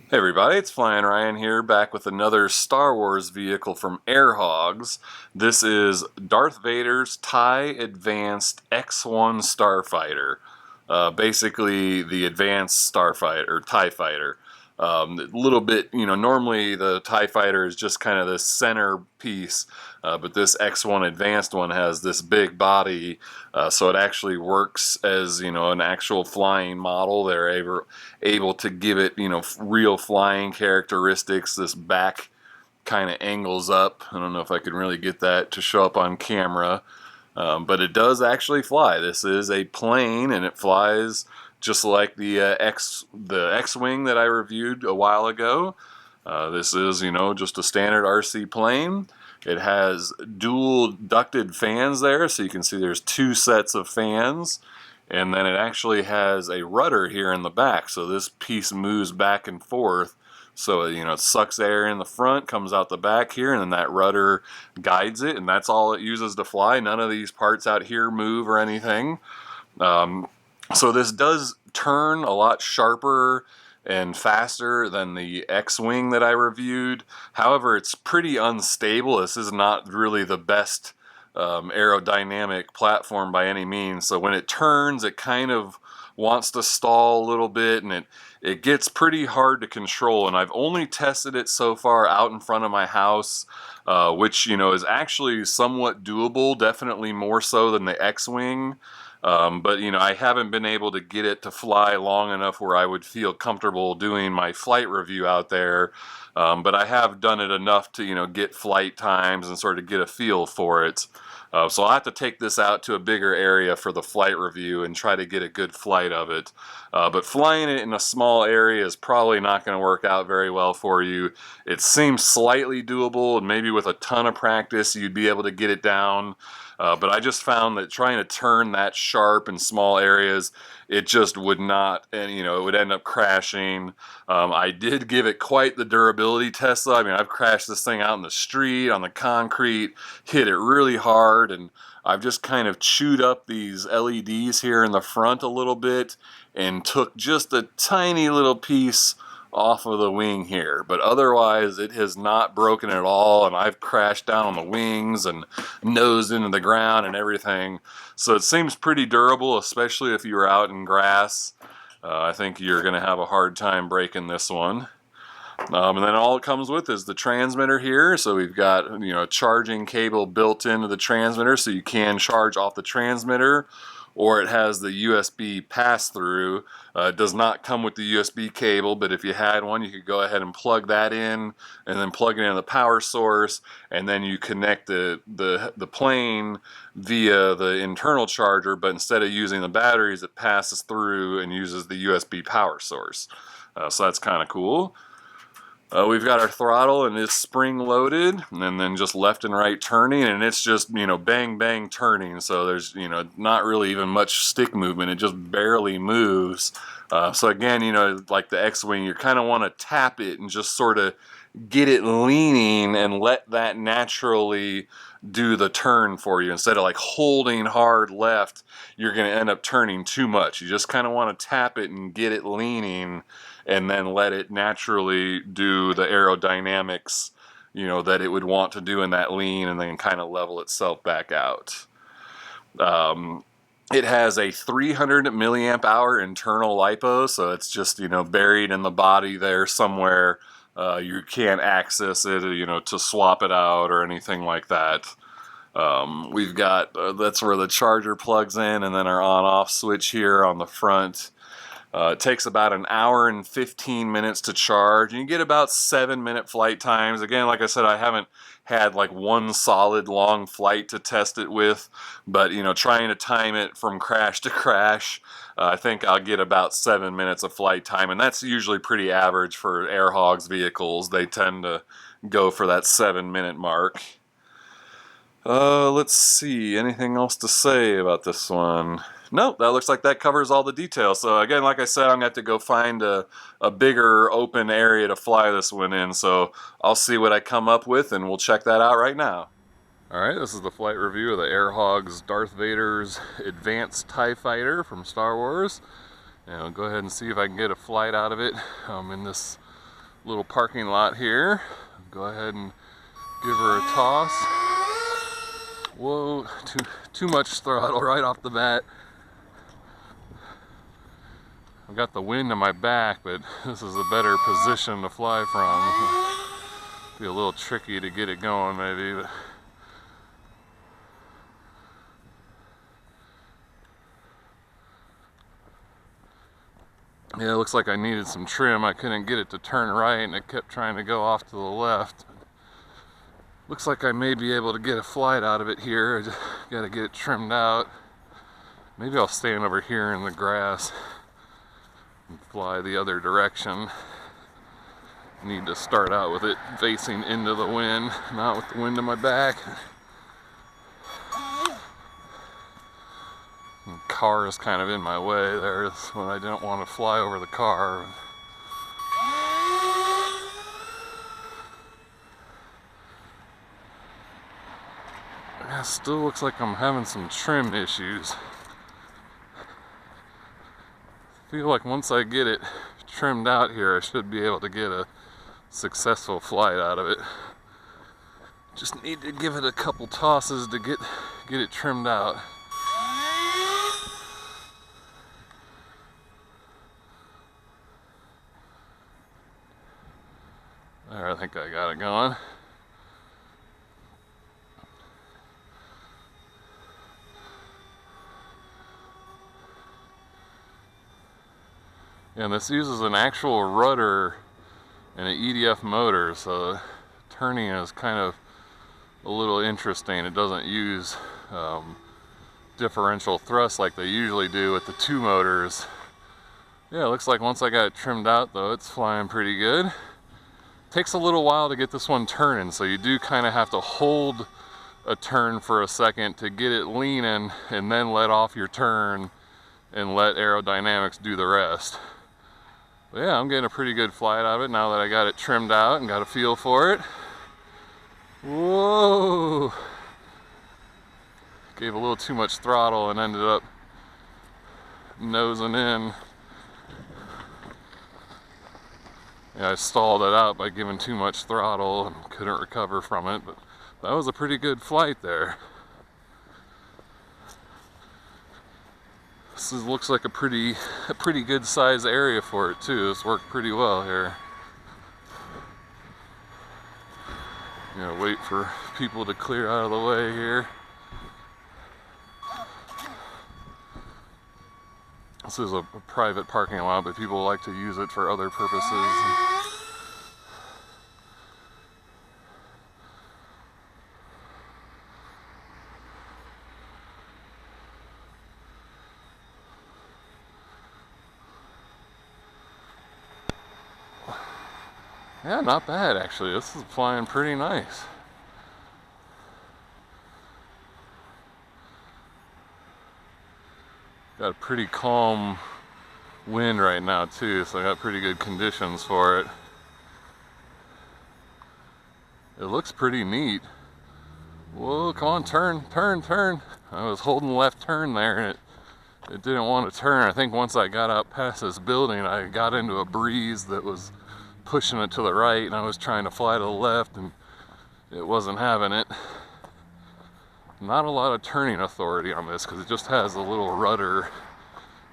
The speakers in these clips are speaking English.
Hey everybody, it's Flyin Ryan here, back with another Star Wars vehicle from Air Hogs. This is Darth Vader's TIE Advanced X-1 Starfighter. Basically the advanced Starfighter, or TIE Fighter. A little bit, normally the TIE Fighter is just kind of the center piece, but this X1 Advanced one has this big body, so it actually works as, an actual flying model. They're able to give it, real flying characteristics. This back kind of angles up. I don't know if I can really get that to show up on camera, but it does actually fly. This is a plane, and it flies just like the X-wing that I reviewed a while ago. This is, just a standard RC plane. It has dual ducted fans there, so you can see there's two sets of fans. And then it actually has a rudder here in the back, so this piece moves back and forth. So, it sucks air in the front, comes out the back here, and then that rudder guides it, and that's all it uses to fly. None of these parts out here move or anything. So this does turn a lot sharper and faster than the X-Wing that I reviewed. However, it's pretty unstable. This is not really the best aerodynamic platform by any means. So when it turns, it kind of wants to stall a little bit, and it gets pretty hard to control. And I've only tested it so far out in front of my house, which is actually somewhat doable, definitely more so than the X-Wing. But I haven't been able to get it to fly long enough where I would feel comfortable doing my flight review out there. But I have done it enough to get flight times and sort of get a feel for it. So I'll have to take this out to a bigger area for the flight review and try to get a good flight of it. But flying it in a small area is probably not going to work out very well for you. It seems slightly doable, and maybe with a ton of practice you'd be able to get it down. But I just found that trying to turn that sharp in small areas, it just would not, and it would end up crashing. I did give it quite the durability test though. I mean, I've crashed this thing out in the street, on the concrete, hit it really hard, and I've just kind of chewed up these LEDs here in the front a little bit and took just a tiny little piece off of the wing here, but otherwise it has not broken at all, and I've crashed down on the wings and nosed into the ground and everything. So it seems pretty durable, especially if you were out in grass. I think you're going to have a hard time breaking this one. And then all it comes with is the transmitter here. So we've got a charging cable built into the transmitter, so you can charge off the transmitter, or it has the USB pass-through. It does not come with the USB cable, but if you had one, you could go ahead and plug that in, and then plug it into the power source, and then you connect the plane via the internal charger, but instead of using the batteries, it passes through and uses the USB power source. So that's kind of cool. We've got our throttle, and it's spring loaded, and then just left and right turning, and it's just bang bang turning, so there's not really even much stick movement. It just barely moves. So again, like the X-Wing, you kind of want to tap it and just sort of get it leaning and let that naturally do the turn for you. Instead of like holding hard left, you're going to end up turning too much. You just kind of want to tap it and get it leaning, and then let it naturally do the aerodynamics that it would want to do in that lean, and then kind of level itself back out. It has a 300 milliamp hour internal LiPo, so it's just buried in the body there somewhere. You can't access it to swap it out or anything like that. We've got that's where the charger plugs in, and then our on-off switch here on the front. It takes about an hour and 15 minutes to charge, and you get about 7-minute flight times. Again, like I said, I haven't had like one solid long flight to test it with, but trying to time it from crash to crash, I think I'll get about 7 minutes of flight time, and that's usually pretty average for Air Hogs vehicles. They tend to go for that 7-minute mark. Let's see, anything else to say about this one? Nope, that looks like that covers all the details. So again, like I said, I'm going to have to go find a bigger open area to fly this one in. So I'll see what I come up with, and we'll check that out right now. Alright, this is the flight review of the Air Hogs Darth Vader's Advanced TIE Fighter from Star Wars. And I'll go ahead and see if I can get a flight out of it in this Little parking lot here. Go ahead and give her a toss. Whoa, too much throttle right off the bat. I've got the wind in my back, but this is a better position to fly from. Be a little tricky to get it going maybe, but yeah, it looks like I needed some trim. I couldn't get it to turn right and it kept trying to go off to the left. Looks like I may be able to get a flight out of it here. I just gotta get it trimmed out. Maybe I'll stand over here in the grass and fly the other direction. Need to start out with it facing into the wind, not with the wind in my back. The car is kind of in my way there. That's when I didn't want to fly over the car. Yeah, still looks like I'm having some trim issues. I feel like once I get it trimmed out here, I should be able to get a successful flight out of it. Just need to give it a couple tosses to get it trimmed out. There, I think I got it going. And this uses an actual rudder and an EDF motor, so turning is kind of a little interesting. It doesn't use differential thrust like they usually do with the two motors. Yeah, it looks like once I got it trimmed out though, it's flying pretty good. Takes a little while to get this one turning, so you do kind of have to hold a turn for a second to get it leaning and then let off your turn and let aerodynamics do the rest. But yeah, I'm getting a pretty good flight out of it now that I got it trimmed out and got a feel for it. Whoa! Gave a little too much throttle and ended up nosing in. Yeah, I stalled it out by giving too much throttle and couldn't recover from it, but that was a pretty good flight there. This looks like a pretty good size area for it too. It's worked pretty well here. Gonna wait for people to clear out of the way here. This is a private parking lot, but people like to use it for other purposes. Yeah, not bad actually. This is flying pretty nice. Got a pretty calm wind right now too, so I got pretty good conditions for it. It looks pretty neat. Whoa, come on, turn, turn, turn. I was holding left turn there and it didn't want to turn. I think once I got out past this building, I got into a breeze that was pushing it to the right and I was trying to fly to the left and it wasn't having it. Not a lot of turning authority on this because it just has a little rudder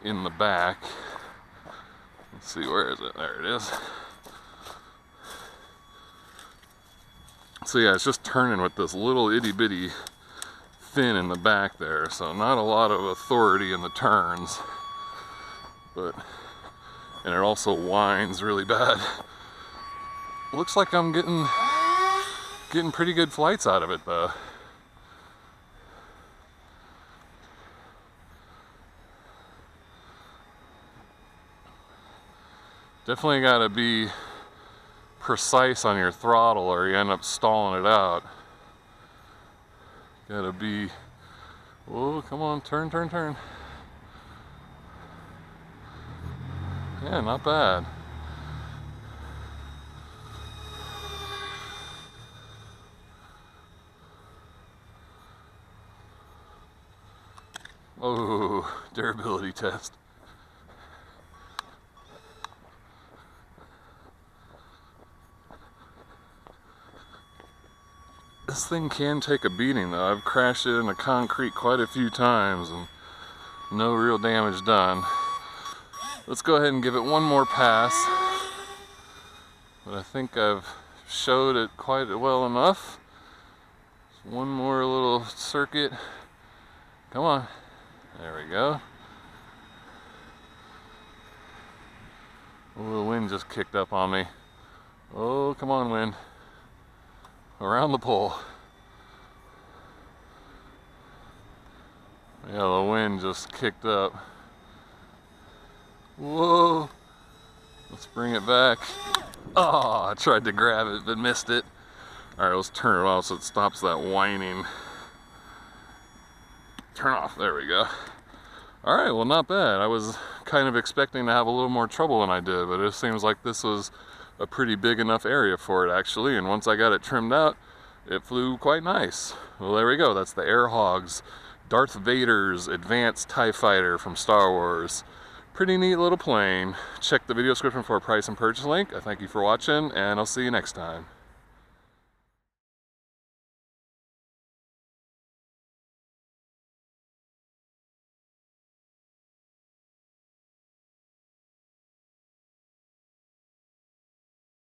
in the back. Let's see, where is it? There it is. So yeah, it's just turning with this little itty bitty fin in the back there, so not a lot of authority in the turns, and it also whines really bad. Looks like I'm getting pretty good flights out of it though. Definitely got to be precise on your throttle or you end up stalling it out. Got to be, whoa, come on, turn, turn, turn. Yeah, not bad. Oh, durability test. This thing can take a beating though. I've crashed it into concrete quite a few times and no real damage done. Let's go ahead and give it one more pass. But I think I've showed it quite well enough. One more little circuit. Come on. There we go. Oh, the wind just kicked up on me. Oh, come on, wind. Around the pole. Yeah, the wind just kicked up. Whoa. Let's bring it back. Oh, I tried to grab it but missed it. Alright, let's turn it off so it stops that whining. Turn off. There we go. Alright, well, not bad. I was kind of expecting to have a little more trouble than I did, but it seems like this was a pretty big enough area for it actually, and once I got it trimmed out, it flew quite nice. Well, there we go. That's the Air Hogs, Darth Vader's advanced TIE Fighter from Star Wars. Pretty neat little plane. Check the video description for a price and purchase link. I thank you for watching, and I'll see you next time.